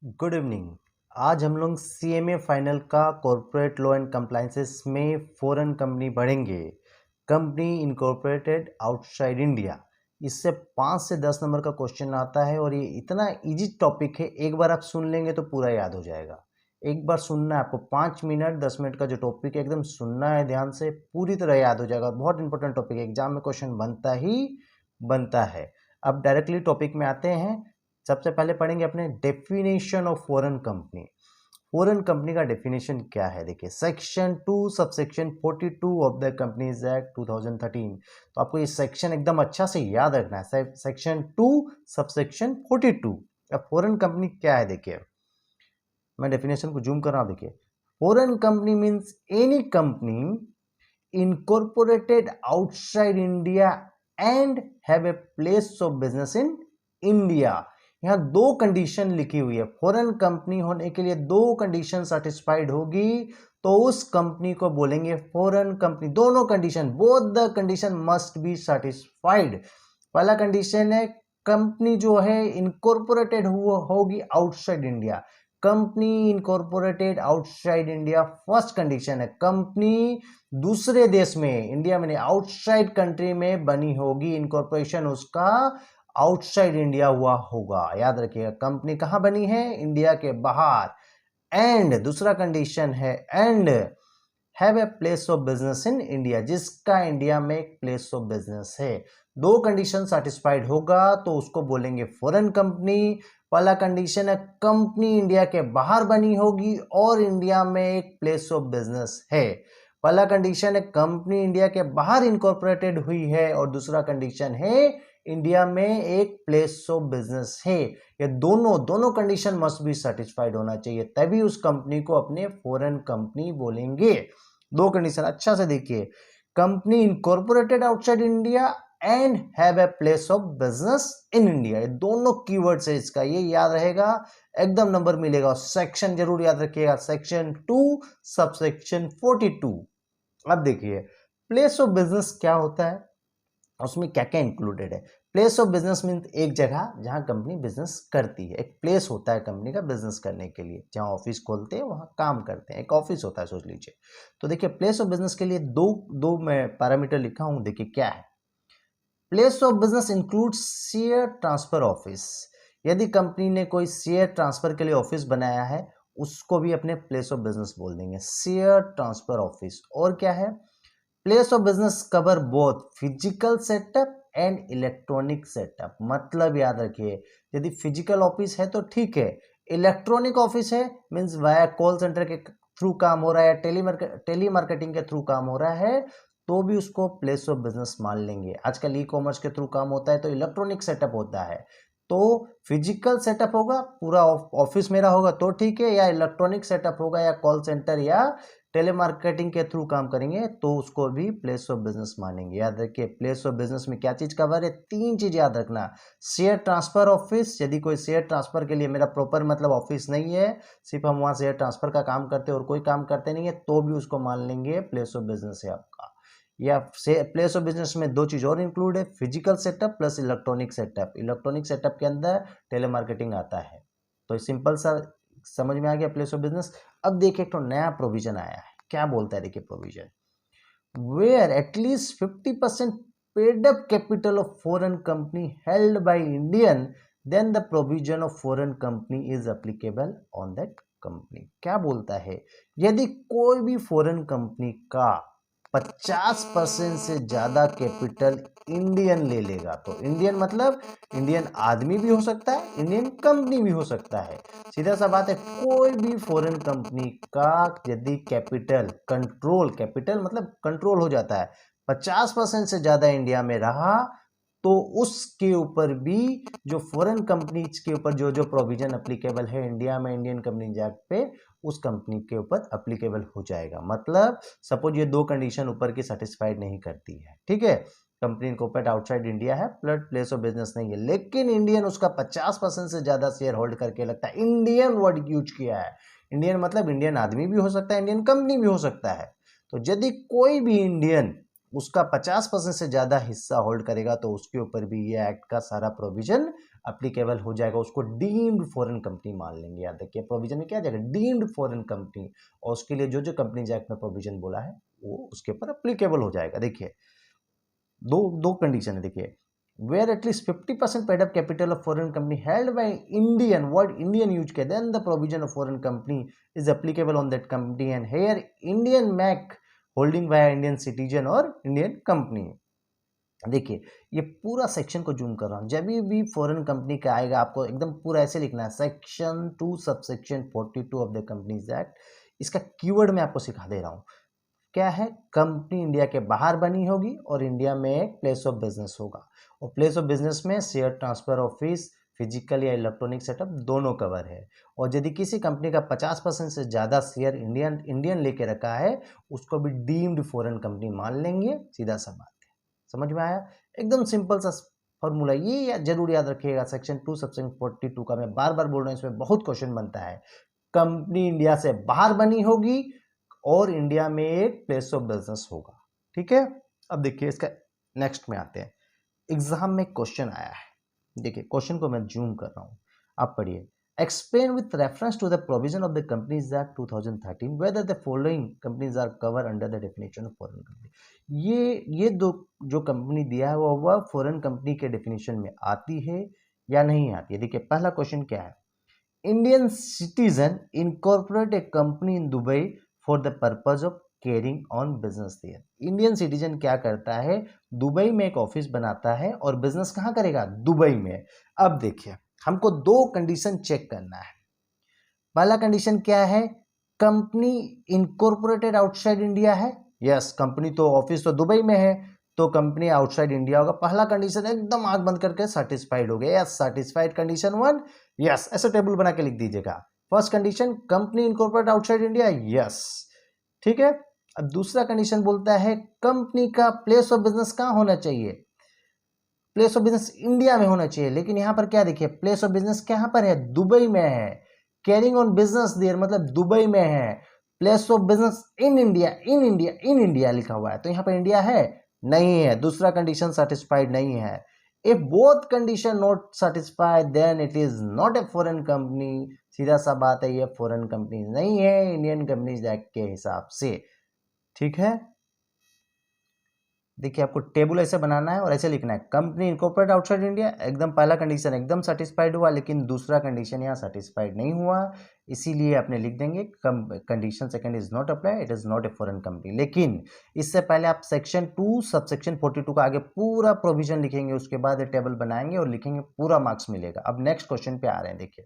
Good evening. आज हम लोग सीएमए फाइनल का कॉर्पोरेट लॉ एंड कंप्लायंसेस में फॉरेन कंपनी पढ़ेंगे। कंपनी इनकॉर्पोरेटेड आउटसाइड इंडिया, इससे 5 से 10 नंबर का क्वेश्चन आता है और ये इतना इजी टॉपिक है, एक बार आप सुन लेंगे तो पूरा याद हो जाएगा। एक बार सुनना है आपको, 5 मिनट 10 मिनट का जो टॉपिक है एकदम सुनना है ध्यान से, पूरी तरह याद हो जाएगा। बहुत इंपॉर्टेंट टॉपिक है, एग्जाम में क्वेश्चन बनता ही बनता है। अब डायरेक्टली टॉपिक में आते हैं। सबसे पहले पढ़ेंगे अपने definition of foreign company. Foreign company का डेफिनेशन क्या है, देखिए section 2 subsection 42 of the companies act 2013। तो आपको ये सेक्शन एकदम अच्छा से याद रखना है, सेक्शन 2 सबसेक्शन 42। अब फॉरेन कंपनी क्या है, देखिए मैं डेफिनेशन को जूम कर रहा हूं। देखिए foreign company means any company incorporated outside India and have a place of business in India. यहां दो कंडीशन लिखी हुई है, फॉरेन कंपनी होने के लिए दो कंडीशन सेटिस्फाइड होगी तो उस कंपनी को बोलेंगे फॉरेन कंपनी। दोनों condition, both the condition must be satisfied. पहला कंडीशन है कंपनी जो है इनकॉर्पोरेटेड होगी outside India. Company incorporated outside India first condition है, कंपनी दूसरे देश में, इंडिया में नहीं, आउटसाइड कंट्री में बनी होगी, इनकॉर्पोरेशन उसका आउटसाइड इंडिया हुआ होगा। याद रखिएगा, कंपनी कहां बनी है, इंडिया के बाहर। एंड दूसरा कंडीशन है and have a place of business in India, जिसका इंडिया में एक प्लेस ऑफ बिजनेस है। दो कंडीशन सेटिस्फाइड होगा तो उसको बोलेंगे फॉरेन कंपनी। पहला कंडीशन है कंपनी इंडिया के बाहर बनी होगी और इंडिया में एक प्लेस ऑफ बिजनेस है। पहला कंडीशन है कंपनी इंडिया के बाहर इनकॉर्पोरेटेड हुई है और दूसरा कंडीशन है इंडिया में एक प्लेस ऑफ बिजनेस है। ये दोनों कंडीशन मस्ट बी सेटिस्फाइड होना चाहिए, तभी उस कंपनी को अपने फॉरेन कंपनी बोलेंगे। दो कंडीशन अच्छा से देखिए, company incorporated outside India and have a place of business in India. ये दोनों कीवर्ड्स है इसका, ये याद रहेगा, एकदम नंबर मिलेगा। सेक्शन जरूर याद रखिएगा, सेक्शन 2 सबसेक्शन 42। अब देखिए प्लेस ऑफ बिजनेस क्या होता है, उसमें क्या क्या इंक्लूडेड है। प्लेस ऑफ बिजनेस मीन एक जगह जहां कंपनी बिजनेस करती है, एक प्लेस होता है कंपनी का बिजनेस करने के लिए, जहां ऑफिस खोलते हैं वहां काम करते हैं, एक ऑफिस होता है सोच लीजिए। तो देखिए प्लेस ऑफ बिजनेस के लिए दो दो मैं पैरामीटर लिखा हूं, देखिए क्या है। Place of business include share transfer office. यदि कंपनी ने कोई शेयर ट्रांसफर के लिए ऑफिस बनाया है उसको भी अपने प्लेस ऑफ बिजनेस बोल देंगे, शेयर ट्रांसफर ऑफिस। और क्या है, place of business cover both physical setup and electronic setup. मतलब याद रखिए, यदि फिजिकल ऑफिस है तो ठीक है, इलेक्ट्रॉनिक ऑफिस है मींस वाया कॉल सेंटर के थ्रू काम हो रहा है, टेली मार्केटिंग के थ्रू काम हो रहा है, तो भी उसको प्लेस ऑफ बिजनेस मान लेंगे। आजकल ई कॉमर्स के थ्रू काम होता है तो इलेक्ट्रॉनिक सेटअप होता है। तो फिजिकल सेटअप होगा, पूरा ऑफिस मेरा होगा तो ठीक है, या इलेक्ट्रॉनिक सेटअप होगा या कॉल सेंटर या टेलीमार्केटिंग के थ्रू काम करेंगे तो उसको भी प्लेस ऑफ बिजनेस मानेंगे। याद रखिए प्लेस ऑफ बिजनेस में क्या चीज कवर है, तीन चीज याद रखना। शेयर ट्रांसफर ऑफिस, यदि कोई शेयर ट्रांसफर के लिए, मेरा प्रॉपर मतलब ऑफिस नहीं है, सिर्फ हम वहां शेयर ट्रांसफर का काम करते हैं और कोई काम करते नहीं है, तो भी उसको मान लेंगे प्लेस ऑफ बिजनेस है आपका। या प्लेस ऑफ बिजनेस में दो चीज और इंक्लूड है, physical setup plus electronic setup. Electronic setup के अंदर टेलीमार्केटिंग आता है। तो सिंपल सा समझ में आ गया प्लेस ऑफ बिजनेस। अब देखिए एक तो नया प्रोविजन आया है, क्या बोलता है, देखिए provision, where at least 50% paid up capital of foreign company held by Indian, then the provision of foreign company is applicable on that company. क्या बोलता है, यदि कोई भी फॉरेन कंपनी का 50% से ज्यादा कैपिटल इंडियन ले लेगा, तो इंडियन मतलब इंडियन आदमी भी हो सकता है, इंडियन कंपनी भी हो सकता है, सीधा सा बात है। कोई भी फॉरेन कंपनी का यदि कैपिटल मतलब कंट्रोल हो जाता है, 50% से ज्यादा इंडिया में रहा, तो उसके ऊपर भी, जो फॉरेन कंपनीज के ऊपर जो जो प्रोविजन अप्लीकेबल है इंडिया में इंडियन कंपनी एक्ट पे, उस कंपनी के ऊपर अप्लीकेबल हो जाएगा। मतलब सपोज ये दो कंडीशन ऊपर की सेटिस्फाइड नहीं करती है, ठीक है, कंपनी इनकॉर्पोरेट आउटसाइड इंडिया है, प्लेस ऑफ बिजनेस नहीं है, लेकिन इंडियन उसका 50% से ज्यादा शेयर होल्ड करके लगता है, इंडियन वर्ड यूज किया है। इंडियन मतलब इंडियन आदमी भी हो सकता है, इंडियन कंपनी भी हो सकता है। तो यदि कोई भी इंडियन उसका 50% से ज़्यादा हिस्सा होल्ड करेगा तो उसके ऊपर भी ये एक्ट का सारा प्रोविजन अप्लीकेबल हो जाएगा, उसको डीम्ड फॉरेन कंपनी मान लेंगे। याद रखिए प्रोविजन में क्या आ जाएगा, डीम्ड फॉरेन कंपनी, और उसके लिए जो जो कंपनीज एक्ट में प्रोविजन बोला है वो उसके ऊपर अप्लीकेबल हो जाएगा। देखिए दो दो कंडीशन है, देखिए where at least 50% paid up capital of foreign company held by Indian, word Indian use के, then the provision of foreign company is applicable on that company and here Indian mac holding by Indian citizen और Indian company. देखिए ये पूरा section को zoom कर रहा हूं, जब भी फॉरेन कंपनी का आएगा आपको एकदम पूरा ऐसे लिखना है, section 2 subsection 42 of the companies act. इसका कीवर्ड मैं आपको सिखा दे रहा हूं, क्या है, कंपनी इंडिया के बाहर बनी होगी और इंडिया में एक प्लेस ऑफ बिजनेस होगा, और प्लेस ऑफ बिजनेस में शेयर ट्रांसफर ऑफिस, फिजिकल या इलेक्ट्रॉनिक सेटअप दोनों कवर है। और यदि किसी कंपनी का 50% से ज़्यादा शेयर इंडियन लेके रखा है उसको भी डीम्ड फॉरेन कंपनी मान लेंगे, सीधा सा बात है। समझ में आया, एकदम सिंपल सा फॉर्मूला, ये जरूर याद रखिएगा। सेक्शन 2 सबसेक्शन 42 का मैं बार बार बोल रहा हूँ, इसमें बहुत क्वेश्चन बनता है। कंपनी इंडिया से बाहर बनी होगी और इंडिया में एक प्लेस ऑफ बिजनेस होगा, ठीक है। अब देखिए इसका नेक्स्ट में आते हैं, एग्जाम में क्वेश्चन आया है, देखिए क्वेश्चन को मैं जूम कर रहा हूं, आप पढ़िए। Explain with reference to the provision of the companies act 2013 whether the following companies are cover under the definition of foreign company. ये दो जो कंपनी दिया है वह फॉरेन कंपनी के डेफिनेशन में आती है या नहीं आती है। देखिए पहला क्वेश्चन क्या है, Indian citizen incorporate a company in Dubai for the purpose of carrying on business there. Indian citizen क्या करता है, दुबई में एक ऑफिस बनाता है और बिजनेस कहां करेगा, दुबई में। अब देखिए हमको दो कंडीशन चेक करना है। पहला कंडीशन क्या है, कंपनी इनकॉर्पोरेटेड आउटसाइड इंडिया है, यस, कंपनी तो ऑफिस तो दुबई में है तो कंपनी आउटसाइड इंडिया होगा। पहला कंडीशन एकदम आंख बंद करके सेटिस्फाइड हो गया, यस सेटिस्फाइड, कंडीशन 1, यस, ऐसे टेबल बना के लिख दीजिएगा। First condition company incorporate outside India, yes, ठीक है। अब दूसरा कंडीशन बोलता है कंपनी का प्लेस ऑफ बिजनेस कहां होना चाहिए, प्लेस ऑफ बिजनेस इंडिया में होना चाहिए, लेकिन यहां पर क्या देखिए प्लेस ऑफ बिजनेस कहां पर है, दुबई में है। कैरिंग ऑन बिजनेस देयर मतलब दुबई में है। Place of business in India, in India लिखा हुआ है, तो यहां पर इंडिया है नहीं है, दूसरा कंडीशन सेटिस्फाइड नहीं है। If both condition not satisfied then it is not a foreign company, सीधा सा बात है, ये फॉरेन कंपनी नहीं है इंडियन कंपनीज एक्ट के हिसाब से, ठीक है। देखिए आपको टेबल ऐसे बनाना है और ऐसे लिखना है, कंपनी इनकॉर्पोरेट आउटसाइड इंडिया, एकदम पहला कंडीशन एकदम सेटिस्फाइड हुआ, लेकिन दूसरा कंडीशन यहाँ सेटिस्फाइड नहीं हुआ, इसीलिए आपने लिख देंगे condition second is not apply, it is not a foreign company. लेकिन इससे पहले आप सेक्शन 2 सबसेक्शन 42 का आगे पूरा प्रोविजन लिखेंगे, उसके बाद टेबल बनाएंगे और लिखेंगे, पूरा मार्क्स मिलेगा। अब नेक्स्ट क्वेश्चन पे आ रहे हैं, देखिए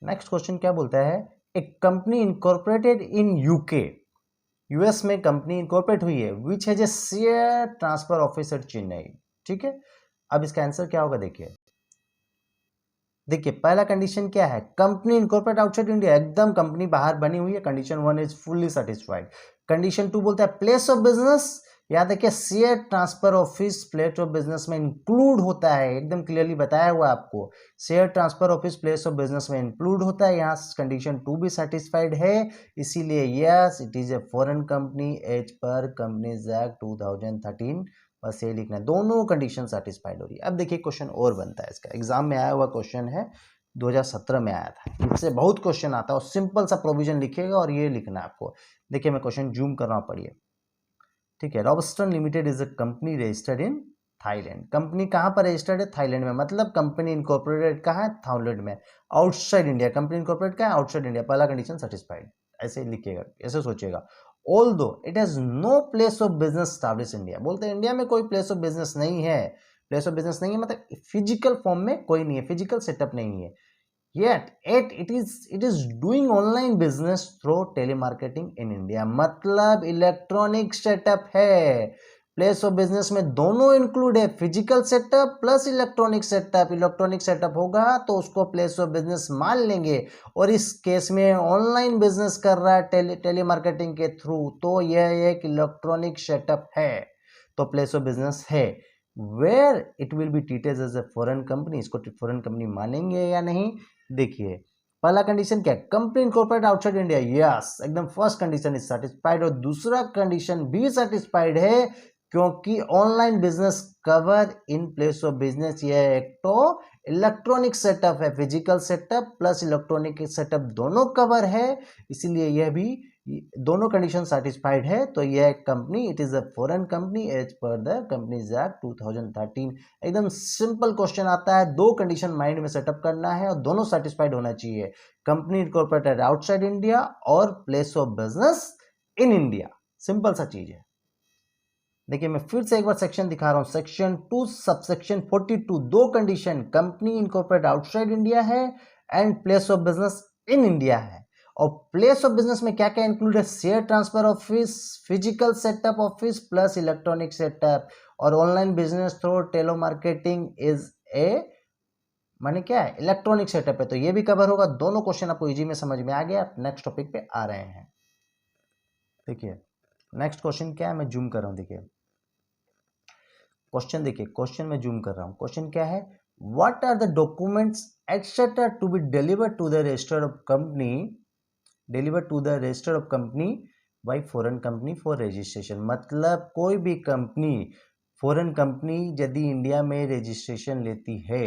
नेक्स्ट क्वेश्चन क्या बोलता है, एक company incorporated in UK, US में कंपनी इनकॉर्पोरेट हुई है, which has a share transfer office at Chennai, ठीक है। अब इसका आंसर क्या होगा, देखिए देखिए पहला कंडीशन क्या है, कंपनी इनकॉर्पोरेट आउटसाइड इंडिया, एकदम कंपनी बाहर बनी हुई है, condition 1 is fully satisfied. Condition 2 बोलता है प्लेस ऑफ बिजनेस, याद रखिए share transfer office place of business में इंक्लूड होता है, एकदम क्लियरली बताया हुआ आपको, share transfer office place of business में इंक्लूड होता है। यहाँ कंडीशन 2 भी सेटिस्फाइड है, इसीलिए yes it is a foreign company as per companies act 2013, बस ये लिखना है, दोनों कंडीशन सेटिस्फाइड हो रही है। अब देखिए क्वेश्चन और बनता है, इसका एग्जाम में आया हुआ क्वेश्चन है, 2017 में आया था, इससे बहुत क्वेश्चन आता है और सिंपल सा प्रोविजन लिखिएगा और ये लिखना है आपको। देखिए मैं क्वेश्चन जूम कर रहा हूँ, पढ़िए, ठीक है। Robston limited is a company registered in Thailand, company कहां पर रजिस्टर्ड है, थाईलैंड में, मतलब कंपनी इनकॉर्पोरेटेड कहां है, थाईलैंड में, आउटसाइड इंडिया, कंपनी इनकॉर्पोरेट कहां है, आउटसाइड इंडिया, पहला कंडीशन सेटिस्फाइड, ऐसे लिखिएगा, ऐसे सोचिएगा। Although it has no place of business establish India, बोलते हैं इंडिया में कोई प्लेस ऑफ बिजनेस नहीं है, प्लेस ऑफ बिजनेस नहीं है मतलब फिजिकल फॉर्म में कोई नहीं है, फिजिकल सेटअप नहीं है, yet it is doing online business through telemarketing in India, मतलब इलेक्ट्रॉनिक सेटअप है। प्लेस ऑफ बिजनेस में दोनों इंक्लूड है, physical setup plus electronic setup, electronic setup होगा तो उसको प्लेस ऑफ बिजनेस मान लेंगे, और इस केस में ऑनलाइन बिजनेस कर रहा है टेलीमार्केटिंग के थ्रू, तो यह एक इलेक्ट्रॉनिक सेटअप है, तो प्लेस ऑफ बिजनेस है। Where it will be treated as a foreign company, इसको फॉरेन कंपनी मानेंगे या नहीं, देखिए पहला कंडीशन क्या है, company incorporate outside India, yes एकदम फर्स्ट कंडीशन इज सेटिस्फाइड। और दूसरा कंडीशन भी सेटिस्फाइड है क्योंकि online business cover in place of business, यह एक तो इलेक्ट्रॉनिक सेटअप है, physical setup plus electronic setup दोनों कवर है, इसीलिए यह भी दोनों कंडीशन सेटिस्फाइड है। तो यह company it is a foreign company as per the companies act 2013। एकदम सिंपल क्वेश्चन आता है, दो कंडीशन माइंड में सेटअप करना है और दोनों सेटिस्फाइड होना चाहिए, कंपनी इनकॉर्पोरेटेड आउटसाइड इंडिया और place of business in India, simple सा चीज है। देखिए मैं फिर से एक बार सेक्शन दिखा रहा हूं, सेक्शन 2 सबसेक्शन 42, दो condition, company incorporate outside India है and place of business in India है। और प्लेस ऑफ बिजनेस में क्या क्या इंक्लूड है, share transfer office, physical setup office plus electronic setup, और online business through telemarketing is a माने क्या है, इलेक्ट्रॉनिक सेटअप है, तो ये भी कवर होगा। दोनों क्वेश्चन आपको इजी में समझ में आ गया। नेक्स्ट टॉपिक पे आ रहे हैं। देखिए नेक्स्ट क्वेश्चन क्या है, मैं जूम कर रहा हूं, देखिए क्वेश्चन, देखिए क्वेश्चन में जूम कर रहा हूं, क्वेश्चन क्या है, what are the documents etcetera to be delivered to the register of company, delivered to the register of company by foreign company for registration. मतलब कोई भी कंपनी, फॉरेन कंपनी यदि इंडिया में रजिस्ट्रेशन लेती है,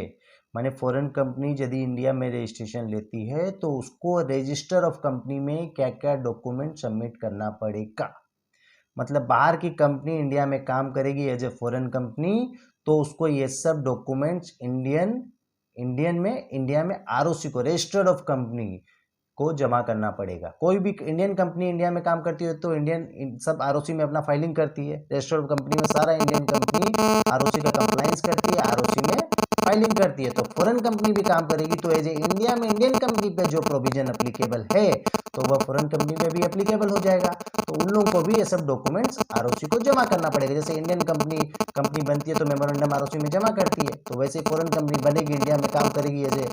माने फॉरेन कंपनी यदि इंडिया में रजिस्ट्रेशन लेती है तो उसको रजिस्टर ऑफ कंपनी में क्या क्या डॉक्यूमेंट सबमिट करना पड़ेगा। मतलब बाहर की कंपनी इंडिया में काम करेगी एज ए फॉरेन कंपनी, तो उसको ये सब डॉक्यूमेंट्स इंडिया में आरओसी को, रजिस्टर्ड ऑफ कंपनी को जमा करना पड़ेगा। कोई भी इंडियन कंपनी इंडिया में काम करती है तो इंडियन सब आरओसी में अपना फाइलिंग करती है, रजिस्टर्ड कंपनी में सारा इंडियन कंपनी आरओसी का कंप्लायंस करती है, आरओसी में फाइलिंग करती है। तो फॉरेन कंपनी भी काम करेगी तो एज ए इंडिया में इंडियन कंपनी पे जो प्रोविजन एप्लीकेबल है तो वह फॉरेन कंपनी में भी एप्लीकेबल हो जाएगा। तो उन लोगों को भी ये सब डॉक्यूमेंट्स आरओसी को जमा करना पड़ेगा। जैसे इंडियन कंपनी बनती है तो मेमोरेंडम आरओसी में जमा करती है, तो वैसे फॉरेन कंपनी बनेगी, इंडिया में काम करेगी एज ए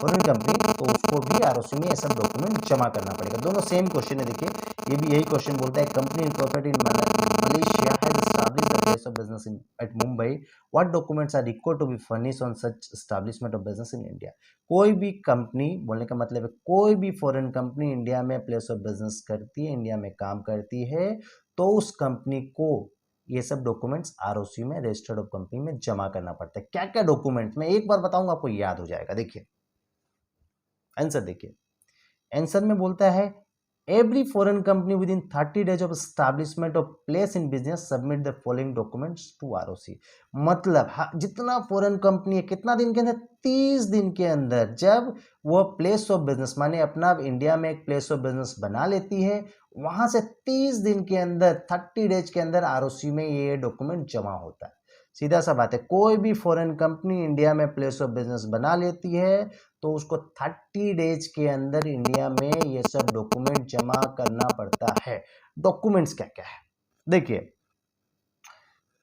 फॉरेन कंपनी, तो उसको भी आरओसी में ये सब डॉक्यूमेंट जमा करना पड़ेगा। दोनों सेम क्वेश्चन है। देखिए ये भी यही क्वेश्चन बोलता है, company incorporated in Malaysia has established the place of business in at Mumbai, what documents are required to be furnish on such establishment of business in India. कोई भी कंपनी, बोलने का मतलब है कोई भी फॉरेन कंपनी इंडिया में प्लेस ऑफ बिजनेस करती है, इंडिया में काम करती है, तो उस कंपनी को ये सब डॉक्यूमेंट्स आरओसी में, रजिस्टर्ड ऑफ कंपनी में जमा करना पड़ता है। क्या क्या डॉक्यूमेंट्स, मैं एक बार बताऊंगा आपको याद हो जाएगा। देखिए आंसर, देखिए आंसर में बोलता है every foreign company within 30 days of establishment of place in business submit the following documents to ROC. मतलब जितना फॉरेन कंपनी है कितना दिन के अंदर, 30 दिन के अंदर, जब वो प्लेस ऑफ बिजनेस माने अपना इंडिया में एक प्लेस ऑफ बिजनेस बना लेती है, वहां से 30 दिन के अंदर, 30 डेज के अंदर आरओसी में ये डॉक्यूमेंट जमा होता है। सीधा सा बात है, कोई भी फॉरेन कंपनी इंडिया में प्लेस ऑफ बिजनेस बना लेती है तो उसको 30 डेज के अंदर इंडिया में ये सब डॉक्यूमेंट जमा करना पड़ता है। डॉक्यूमेंट्स क्या क्या है, देखिए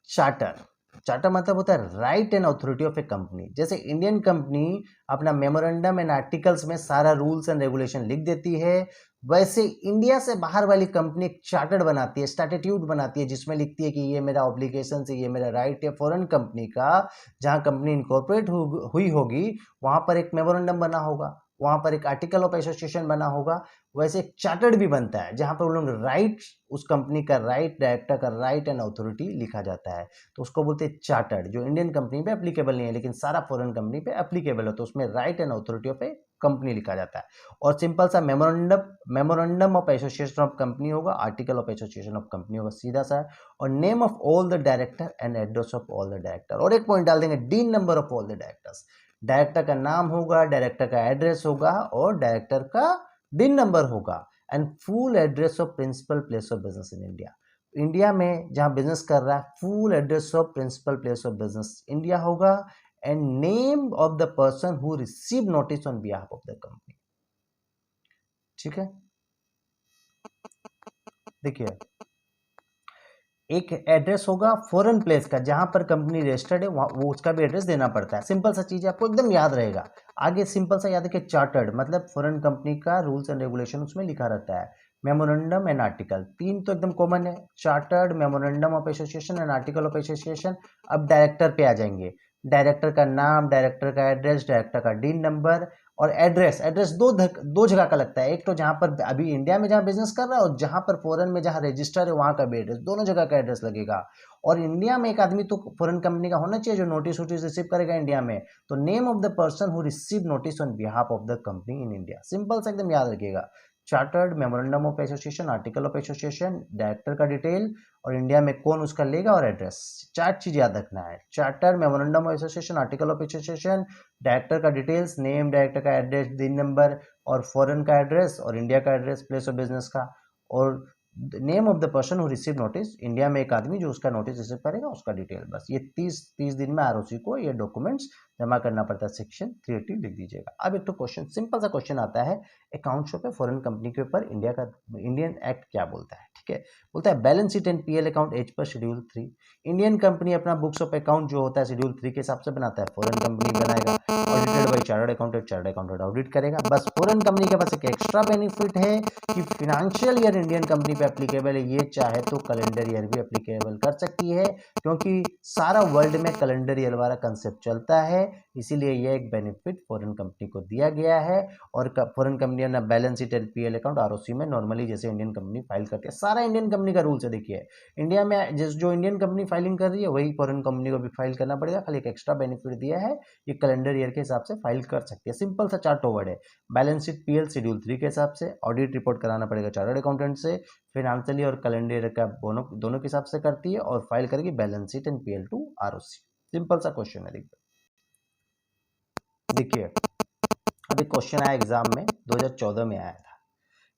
चार्टर, चार्टर मतलब होता है right and authority of a company. जैसे इंडियन कंपनी अपना मेमोरेंडम एंड आर्टिकल्स में सारा रूल्स एंड रेगुलेशन लिख देती है, वैसे इंडिया से बाहर वाली कंपनी एक चार्टर बनाती है, स्टैट्यूट बनाती है, जिसमें लिखती है कि ये मेरा ऑब्लिगेशन है, ये मेरा राइट है। फॉरेन कंपनी का जहां कंपनी इनकॉर्पोरेट हुई होगी वहां पर एक मेमोरेंडम बना होगा, वहां पर एक आर्टिकल ऑफ एसोसिएशन बना होगा, वैसे एक चार्टर्ड भी बनता है जहां पर उन लोग राइट, उस कंपनी का राइट, डायरेक्टर का राइट एंड अथॉरिटी लिखा जाता है, तो उसको बोलते हैं चार्टर्ड। जो इंडियन कंपनी पे एप्लीकेबल नहीं है लेकिन सारा फॉरेन कंपनी पे एप्लीकेबल है, तो उसमें right and authority of a company लिखा जाता है। और सिंपल सा memorandum of association of company होगा, article of association of company होगा, सीधा सा है। और name of all the director and address of all the director, और एक पॉइंट डाल देंगे, DIN number of all the directors. Director का नाम होगा, डायरेक्टर का एड्रेस होगा और डायरेक्टर का डिन नंबर होगा, and full address of principal place of business in India. India में जहां बिजनेस कर रहा है, full address of principal place of business India होगा, and name of the person who receive notice on behalf of the company. ठीक है, देखिए एक एड्रेस होगा फॉरेन प्लेस का जहां पर कंपनी रजिस्टर्ड है, वो उसका भी एड्रेस देना पड़ता है। सिंपल सा चीज है, आपको एकदम याद रहेगा। आगे सिंपल सा याद है कि चार्टर्ड मतलब फॉरेन कंपनी का रूल्स एंड रेगुलेशन उसमें लिखा रहता है। मेमोरेंडम एंड आर्टिकल, तीन तो एकदम कॉमन है, chartered, memorandum of association and article of association. अब डायरेक्टर पे आ जाएंगे, डायरेक्टर का नाम, डायरेक्टर का एड्रेस, डायरेक्टर का डीन नंबर, और एड्रेस, एड्रेस दो जगह का लगता है, एक तो जहां पर अभी इंडिया में जहां बिजनेस कर रहा है और जहां पर फॉरेन में जहां रजिस्टर है वहां का भी एड्रेस, दोनों जगह का एड्रेस लगेगा। और इंडिया में एक आदमी तो फॉरेन कंपनी का होना चाहिए जो नोटिस वोटिस रिसीव करेगा इंडिया में, तो name of the person who receive notice on behalf of the company in India, simple सा एकदम याद रखिएगा। Chartered, memorandum of association, article of association, director का डिटेल और इंडिया में कौन उसका लेगा और एड्रेस, चार चीज याद रखना है। Charter, memorandum of association, article of association, director का डिटेल्स, नेम डायरेक्टर का एड्रेस, दिन नंबर और फॉरेन का एड्रेस और इंडिया का एड्रेस प्लेस ऑफ बिजनेस का, और name of the person who receive notice, India में एक आदमी जो उसका नोटिस रिसीव करेगा उसका डिटेल। बस ये 30 दिन में आरओसी को ये डॉक्यूमेंट्स जमा करना पड़ता है। सेक्शन 380 लिख दीजिएगा। अब एक तो क्वेश्चन, सिंपल सा क्वेश्चन आता है, अकाउंट शो पे फॉरेन कंपनी के ऊपर इंडिया का इंडियन एक्ट क्या बोलता है, ठीक है। बोलता है balance sheet and PL account as per schedule 3। Indian company अपना बुक्स ऑफ अकाउंट जो होता है शेड्यूल 3 के हिसाब से बनाता है, फॉरेन कंपनी बनाएगा, audited by chartered accountant, chartered accountant audit करेगा। बस फॉरेन कंपनी के पास एक एक्स्ट्रा बेनिफिट है कि फाइनेंशियल ईयर इंडियन कंपनी पे एप्लीकेबल है, ये चाहे तो कैलेंडर ईयर भी एप्लीकेबल कर सकती है, क्योंकि सारा वर्ल्ड में कैलेंडर ईयर वाला कंसेप्ट चलता है, इसीलिए यह एक बेनिफिट फॉरेन कंपनी को दिया गया है। और फॉरेन कंपनी ना balance sheet and PL account ROC में नॉर्मली जैसे इंडियन कंपनी फाइल करती है, सारा इंडियन कंपनी का रूल्स है। देखिए इंडिया में जो इंडियन कंपनी फाइलिंग कर रही है वही फॉरेन कंपनी को भी फाइल करना पड़ेगा, खाली एक एक्स्ट्रा बेनिफिट दिया है, ये कैलेंडर ईयर के हिसाब से फाइल कर सकती है। सिंपल सा चार्ट वर्ड है, बैलेंस शीट पीएल शेड्यूल 3 के हिसाब से, ऑडिट रिपोर्ट कराना पड़ेगा चार्टर्ड अकाउंटेंट से, फाइनेंशियली और कैलेंडर ईयर का दोनों के हिसाब से करती है और फाइल करेगी balance sheet and PL to ROC. Simple सा क्वेश्चन है। देखिए अभी क्वेश्चन आया एग्जाम में 2014 में आया था,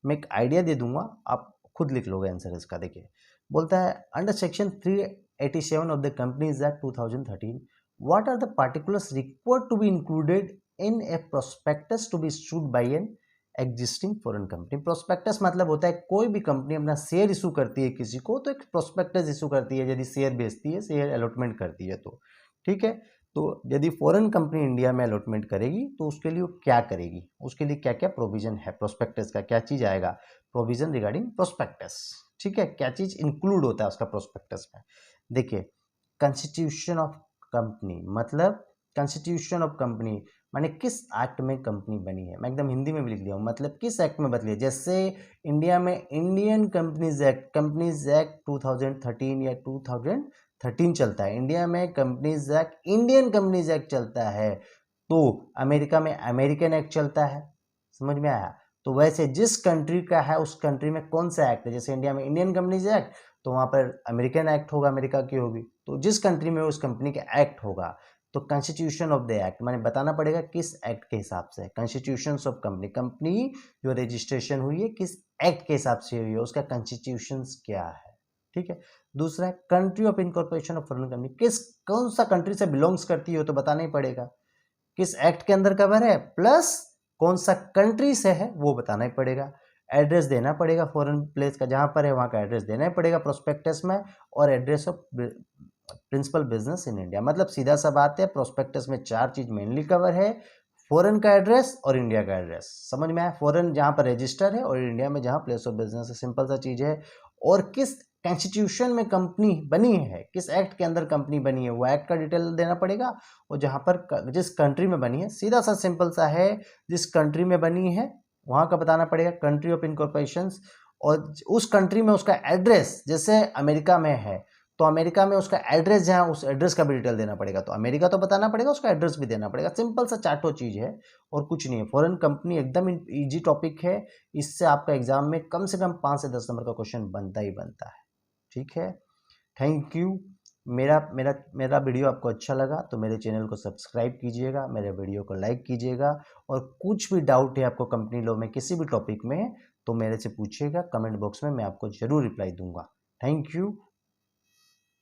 मैं एक आइडिया दे दूंगा, आप खुद लिख लोगे आंसर इसका। देखिए बोलता है under section 387 of the companies act 2013 what are the particulars required to be included in a prospectus to be issued by an existing foreign company. Prospectus मतलब होता है कोई भी कंपनी अपना शेयर इशू करती है किसी को तो एक प्रोस्पेक्टस इशू करती है, यदि शेयर बेचती है, शेयर अलॉटमेंट करती है तो, ठीक है। तो यदि फॉरेन कंपनी इंडिया में अलॉटमेंट करेगी तो उसके लिए वो क्या करेगी, उसके लिए क्या क्या प्रोविजन है, प्रोस्पेक्टस का क्या चीज आएगा, प्रोविजन रिगार्डिंग प्रोस्पेक्टस, ठीक है, क्या चीज इंक्लूड होता है उसका प्रोस्पेक्टस में। देखिए कॉन्स्टिट्यूशन ऑफ कंपनी, मतलब कॉन्स्टिट्यूशन ऑफ कंपनी माने किस एक्ट में कंपनी बनी है, मैं एकदम हिंदी में भी लिख दिया हूँ, मतलब किस एक्ट में बदली है। जैसे इंडिया में इंडियन कंपनीज एक्ट 2013 या 2013 चलता है, इंडिया में companies act Indian companies act चलता है, तो अमेरिका में अमेरिकन एक्ट चलता है, समझ में आया। तो वैसे जिस कंट्री का है उस कंट्री में कौन सा एक्ट है, जैसे इंडिया में इंडियन कंपनीज एक्ट तो वहां पर अमेरिकन एक्ट होगा, अमेरिका की होगी, तो जिस कंट्री में उस कंपनी का एक्ट होगा तो कॉन्स्टिट्यूशन ऑफ द एक्ट माने बताना पड़ेगा किस एक्ट के हिसाब से, कॉन्स्टिट्यूशन ऑफ कंपनी, कंपनी जो रजिस्ट्रेशन हुई है किस एक्ट के हिसाब से हुई है, उसका कॉन्स्टिट्यूशन क्या है, ठीक है। दूसरा है country of incorporation of foreign company, किस कौन सा कंट्री से बिलोंग्स करती हो तो बताना ही पड़ेगा, किस एक्ट के अंदर कवर है, प्लस कौन सा कंट्री से है वो बताना ही पड़ेगा। एड्रेस देना पड़ेगा फॉरेन प्लेस का, जहां पर है वहां का एड्रेस देना ही पड़ेगा प्रोस्पेक्टस में, और address of principal business in India. मतलब सीधा सा बात है, प्रोस्पेक्टस में चार चीज मेनली कवर है, फॉरेन का एड्रेस और इंडिया का एड्रेस, समझ में आया, फॉरेन जहां पर रजिस्टर है और इंडिया में जहां प्लेस ऑफ बिजनेस है, सिंपल सा चीज है। और किस कॉन्स्टिट्यूशन में कंपनी बनी है, किस एक्ट के अंदर कंपनी बनी है वो एक्ट का डिटेल देना पड़ेगा, और जहां पर जिस कंट्री में बनी है, सीधा सा सिंपल सा है, जिस कंट्री में बनी है वहां का बताना पड़ेगा, कंट्री ऑफ इनकॉर्पोरेशन, और उस कंट्री में उसका एड्रेस, जैसे अमेरिका में है तो अमेरिका में उसका एड्रेस जहां, उस एड्रेस का भी डिटेल देना पड़ेगा, तो अमेरिका तो बताना पड़ेगा, उसका एड्रेस भी देना पड़ेगा। सिंपल सा चार्टो चीज है और कुछ नहीं है। फॉरेन कंपनी एकदम इजी टॉपिक है, इससे आपका एग्जाम में कम से कम 5 से 10 नंबर का क्वेश्चन बनता ही बनता है, ठीक है। Thank you. मेरा मेरा मेरा वीडियो आपको अच्छा लगा तो मेरे चैनल को सब्सक्राइब कीजिएगा, मेरे वीडियो को लाइक कीजिएगा, और कुछ भी डाउट है आपको कंपनी लॉ में किसी भी टॉपिक में तो मेरे से पूछिएगा कमेंट बॉक्स में, मैं आपको जरूर रिप्लाई दूंगा। Thank you.